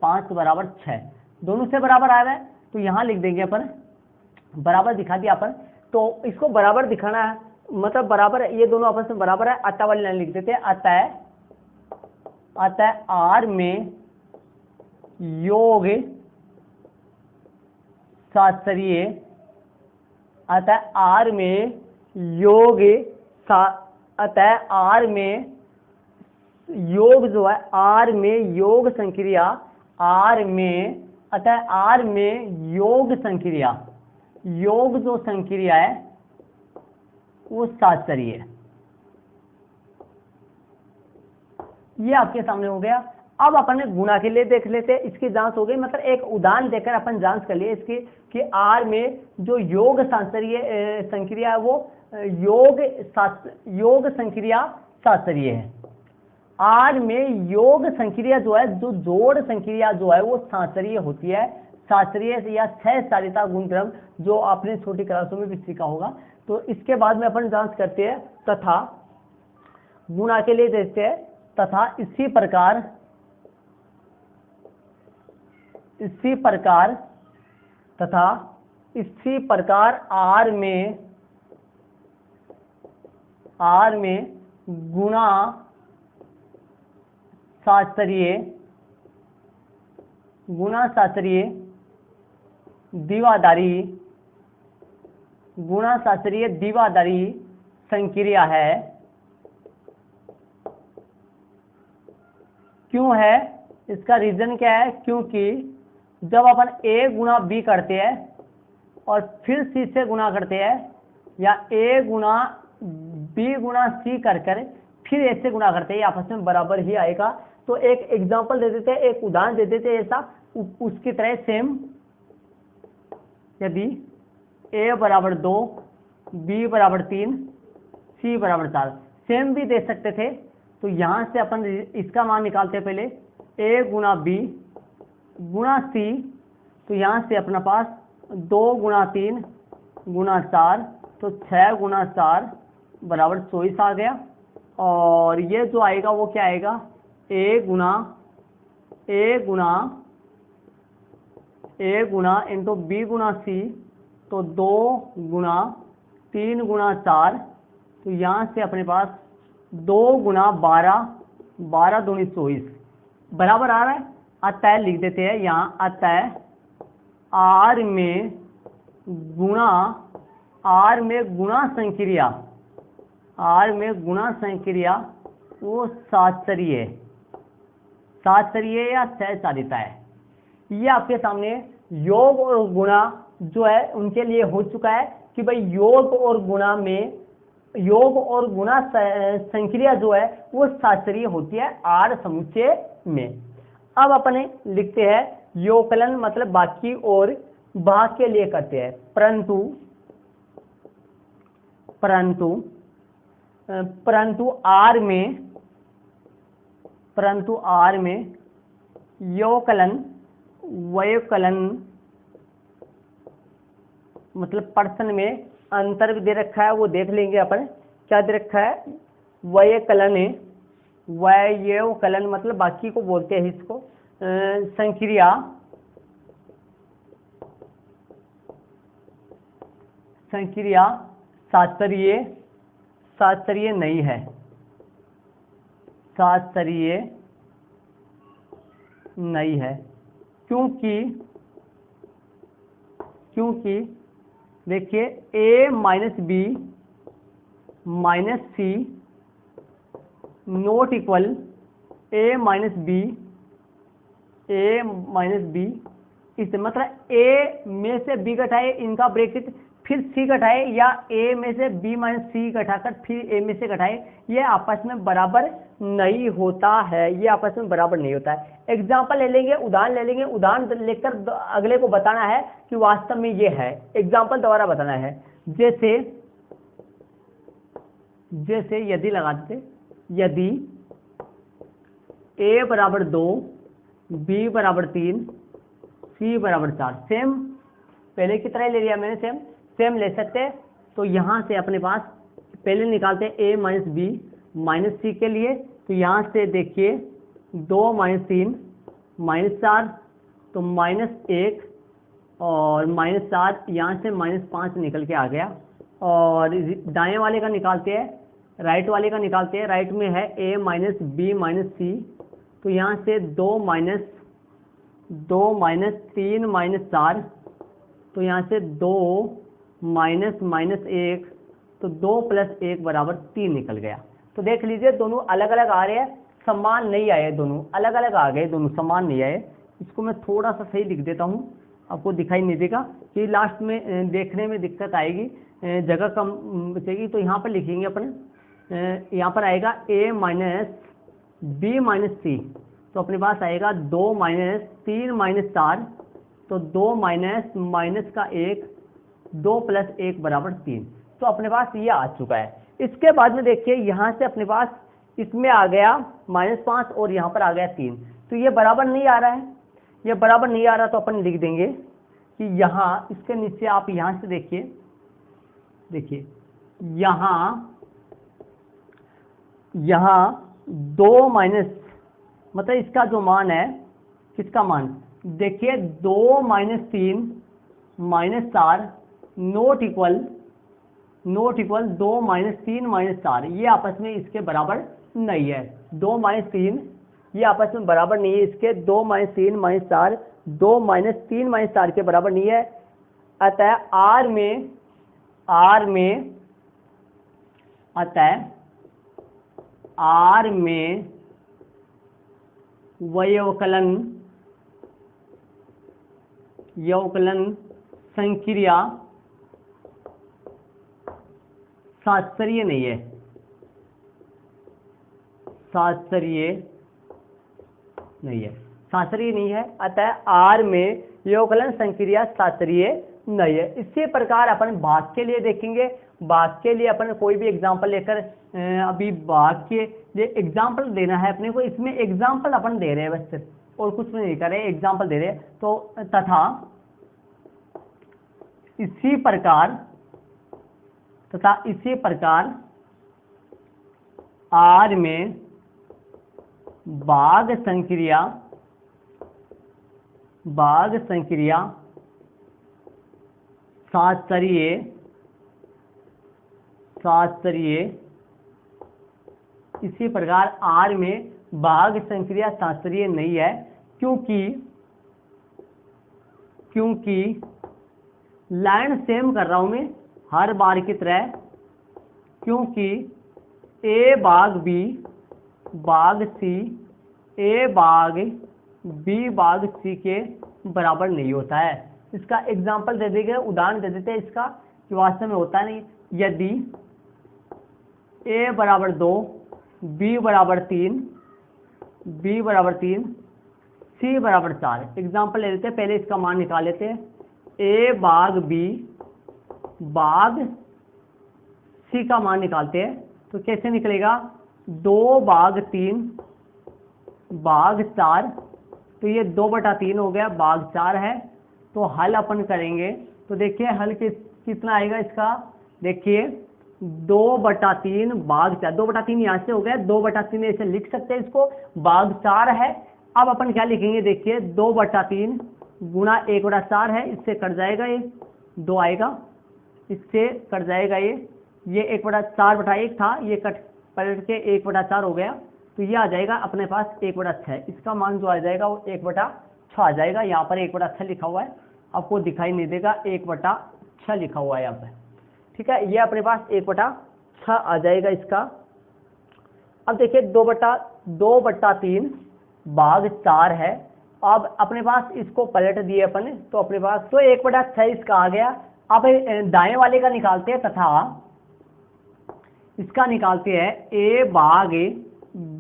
5 बराबर 6, दोनों से बराबर आ रहा है। तो यहाँ लिख देंगे अपन, बराबर दिखा दिया अपन। तो इसको बराबर दिखाना है, मतलब बराबर ये दोनों आपस में बराबर है। अतः वाली लाइन लिख देते हैं, अतः आर में योग सातचर्ये, अतः आर में योग अतः आर में योग जो है, आर में योग संक्रिया, आर में अतः आर में योग संक्रिया, योग जो संक्रिया है वो सातचर्ये है। ये आपके सामने हो गया। अब अपन गुणा के लिए देख लेते हैं, इसकी जांच हो गई, मतलब एक उदाहरण देकर अपन जांच कर लिए इसकी कि आर में जो योग सातचर्ये संक्रिया है वो योग संक्रिया सातचर्ये है। आर में योग संक्रिया जो है, जो जोड़ संक्रिया जो है वो सातचर्ये होती है। सातचर्ये या सहचारिता गुणधर्म जो आपने छोटी क्लासों में भी सीखा होगा। तो इसके बाद में अपन जांच करते हैं, तथा गुणा के लिए देखते हैं, तथा इसी प्रकार तथा इसी प्रकार आर में गुणा सातचर्ये द्विआधारी संक्रिया है। क्यों है? इसका रीजन क्या है? क्योंकि जब अपन a गुणा b करते हैं और फिर c से गुणा करते हैं, या a गुणा b गुणा c कर फिर a से गुणा करते हैं, आपस में बराबर ही आएगा। तो एक एग्जांपल दे देते हैं, एक उदाहरण दे देते हैं ऐसा उसकी तरह सेम। यदि a बराबर 2, b बराबर 3, c बराबर 4, सेम भी दे सकते थे। तो यहाँ से अपन इसका मान निकालते हैं पहले, a गुणा b गुणा c, तो यहाँ से अपना पास 2 गुणा 3 गुणा 4, तो 6 गुणा 4 बराबर 24 आ गया। और ये जो आएगा वो क्या आएगा? a गुणा इंटू b गुणा c, तो 2 गुणा 3 गुणा 4, तो यहाँ से अपने पास 2 गुणा 12 दूनी 24 बराबर आ रहा है। अतः लिख देते हैं यहाँ, अतः आर में गुणा संक्रिया वो सातचर्ये या सहचारिता है। ये आपके सामने योग और गुणा जो है उनके लिए हो चुका है कि भाई योग और गुणा संक्रिया जो है वो सातचर्ये होती है आर समुच्चय में। अब अपने लिखते हैं योगकलन, मतलब बाकी और भाग के लिए करते हैं, परंतु आर में योगकलन वयोकलन, मतलब पर्सन में अंतर भी दे रखा है, वो देख लेंगे अपन क्या दे रखा है। वयोकलन मतलब बाकी को बोलते हैं इसको संक्रिया सातचर्ये नहीं है, सातचर्ये नहीं है। क्योंकि देखिए a minus B minus C not equal a minus B, इस मतलब a में से b घटाए इनका ब्रैकेट, फिर c घटाए, या a में से b माइनस सी घटाकर फिर a में से घटाए, ये आपस में बराबर नहीं होता है, ये आपस में बराबर नहीं होता है। एग्जाम्पल ले लेंगे, उदाहरण ले लेंगे, उदाहरण लेकर अगले को बताना है कि वास्तव में ये है, एग्जाम्पल द्वारा बताना है। जैसे यदि लगा देते, यदि a बराबर 2, b बराबर 3, c बराबर 4, सेम पहले की तरह ले लिया मैंने, सेम ले सकते हैं। तो यहाँ से अपने पास पहले निकालते हैं a माइनस बी माइनस सी के लिए, तो यहाँ से देखिए 2 माइनस 3 माइनस 4, तो -1 और -4, यहाँ से -5 निकल के आ गया। और दाएं वाले का निकालते हैं, राइट वाले का निकालते हैं। राइट में है a माइनस बी माइनस सी, तो यहाँ से 2 माइनस 3 माइनस 4, तो यहाँ से 2 माइनस माइनस 1, तो 2 प्लस 1 बराबर 3 निकल गया। तो देख लीजिए दोनों अलग अलग आ रहे हैं, समान नहीं आए, दोनों अलग अलग आ गए, दोनों समान नहीं आए। इसको मैं थोड़ा सा सही लिख देता हूँ, आपको दिखाई नहीं देगा कि लास्ट में देखने में दिक्कत आएगी, जगह कम बचेगी। तो यहाँ पर लिखेंगे अपने, यहाँ पर आएगा a माइनस बी माइनस सी, तो अपने पास आएगा 2 माइनस 3 माइनस 4, तो 2 माइनस माइनस का 1, 2 प्लस 1 बराबर 3। तो अपने पास ये आ चुका है। इसके बाद में देखिए यहाँ से अपने पास इसमें आ गया -5 और यहाँ पर आ गया 3, तो ये बराबर नहीं आ रहा है, ये बराबर नहीं आ रहा, तो अपन लिख देंगे कि यहाँ इसके नीचे आप यहाँ से देखिए, यहाँ 2 माइनस, मतलब इसका जो मान है, किसका मान देखिए, 2 minus 3 minus 4 note equal 2 minus 3 minus 4, ये आपस में इसके बराबर नहीं है। 2 माइनस 3 ये आपस में बराबर नहीं है इसके, 2 माइनस 3 माइनस 4 2 माइनस 3 माइनस 4 के बराबर नहीं है। अतः आर में व्यवकलन संक्रिया शास्त्रीय नहीं है, शास्त्रीय नहीं है। अतः आर में व्यवकलन संक्रिया शास्त्रीय नहीं है। इसी प्रकार अपन भाग के लिए देखेंगे। भाग के लिए अपन कोई भी एग्जांपल लेकर, अभी भाग के लिए एग्जांपल देना है अपने को, इसमें एग्जांपल अपन दे रहे हैं बस, और कुछ नहीं कर रहे, एग्जांपल दे रहे हैं। तो तथा इसी प्रकार आर में भाग संक्रिया शास्त्रीय, इसी प्रकार आर में भाग संक्रिया शास्त्रीय नहीं है, क्योंकि लाइन सेम कर रहा हूं मैं हर बार की तरह, क्योंकि ए भाग बी भाग सी, ए भाग बी भाग सी के बराबर नहीं होता है। इसका एग्जांपल दे देंगे, उदाहरण दे देते हैं इसका, कि वास्तव में होता नहीं। यदि ए बराबर 2, बी बराबर 3, सी बराबर 4, एग्जांपल ले लेते हैं। पहले इसका मान निकाल लेते हैं। ए भाग बी भाग सी का मान निकालते हैं, तो कैसे निकलेगा, 2 भाग 3 भाग 4, तो ये 2/3 हो गया, भाग 4 है। तो हल अपन करेंगे, तो देखिए हल कितना आएगा इसका, देखिए 2/3 भाग 4, 2/3 यहाँ से हो गया, 2/3 ऐसे लिख सकते हैं इसको, भाग 4 है। अब अपन क्या लिखेंगे, देखिए 2/3 गुणा 1/4 है, इससे कट जाएगा, ये 2 आएगा, इससे कट जाएगा ये 1/4/1 था, ये कट पलट के 1/4 हो गया, तो ये आ जाएगा अपने पास 1/6। इसका मान जो आ जाएगा वो 1/6 आ जाएगा। यहाँ पर 1/6 लिखा हुआ है, आपको दिखाई नहीं देगा, 1/6 लिखा हुआ है यहाँ पर, ठीक है। ये अपने पास 1/6 आ जाएगा इसका। अब देखिए 2/3 भाग 4 है। अब अपने पास इसको पलट दिए अपन, तो अपने पास तो 1/6 इसका आ गया। अब दाएं वाले का निकालते हैं, तथा इसका निकालते हैं ए भाग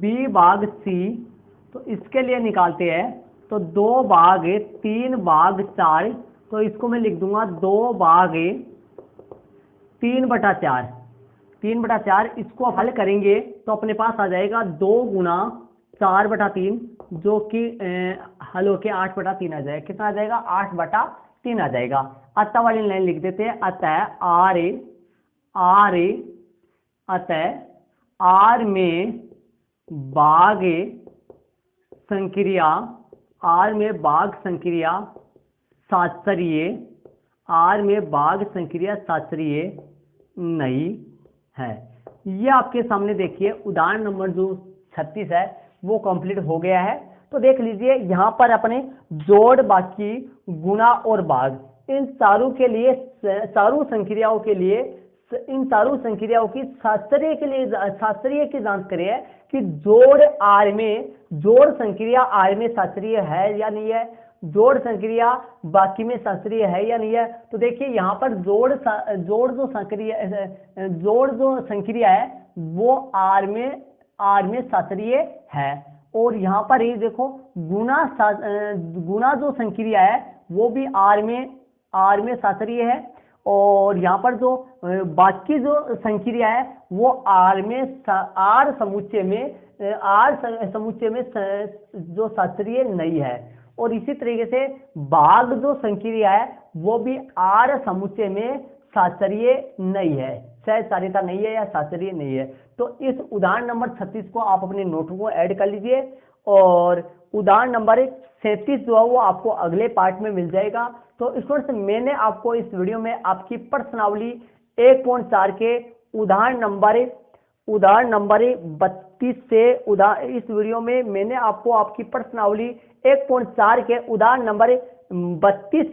बी भाग सी, तो इसके लिए निकालते हैं, तो 2 भाग 3 भाग 4, तो इसको मैं लिख दूंगा 2 भाग 3/4, 3/4। इसको हल करेंगे तो अपने पास आ जाएगा 2 गुना 4/3, जो कि हल होके 8/3 आ जाएगा। कितना आ जाएगा, 8/3 आ जाएगा। अतः वाली लाइन लिख देते हैं, अतः आर में भाग संक्रिया शास्त्रीय नहीं है। ये आपके सामने देखिए उदाहरण नंबर जो 36 है वो कंप्लीट हो गया है। तो देख लीजिए यहाँ पर अपने जोड़, बाकी, गुणा और भाग, इन सारू के लिए, सारू संक्रियाओं के लिए, इन सारू संक्रियाओं की शास्त्रीय के लिए, शास्त्रीय की जांच करिए कि जोड़ आर में, जोड़ संक्रिया आर में शास्त्रीय है या नहीं है, जोड़ संक्रिया बाकी में शास्त्रीय है या नहीं है। तो देखिए यहाँ पर जोड़ जो संक्रिया है वो आर में शास्त्रीय है। और यहाँ पर ही देखो गुना जो संक्रिया है वो भी आर में शास्त्रीय है। और यहाँ पर जो बाकी जो संक्रिया है वो आर समुच्चय में जो शास्त्रीय नहीं है। और इसी तरीके से भाग जो संक्रिया है वो भी आर समुच्चय में शास्त्रीय नहीं है, सहचारिता नहीं है या शास्त्रीय नहीं है। तो इस उदाहरण नंबर 36 को आप अपने नोटबुक में ऐड कर लीजिए और उदाहरण नंबर 37 जो है वो आपको अगले पार्ट में मिल जाएगा। तो स्टूडेंट्स मैंने आपको इस वीडियो में आपकी प्रश्नावली 1.4 के उदाहरण नंबर 32 से इस वीडियो में मैंने आपको आपकी प्रश्नावली 1.4 के उदाहरण नंबर 32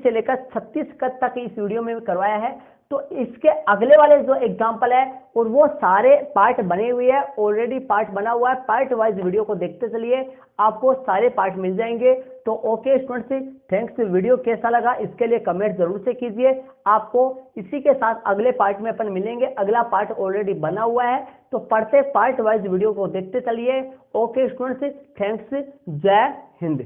से लेकर 36 तक इस वीडियो में करवाया है। तो इसके अगले वाले जो एग्जाम्पल है और वो सारे पार्ट बने हुए हैं, ऑलरेडी पार्ट बना हुआ है, पार्ट वाइज वीडियो को देखते चलिए, आपको सारे पार्ट मिल जाएंगे। तो ओके स्टूडेंट्स, थैंक्स। वीडियो कैसा लगा इसके लिए कमेंट जरूर से कीजिए। आपको इसी के साथ अगले पार्ट में अपन मिलेंगे, अगला पार्ट ऑलरेडी बना हुआ है, तो पढ़ते पार्ट वाइज वीडियो को देखते चलिए। Okay students, thanks. जय हिंद।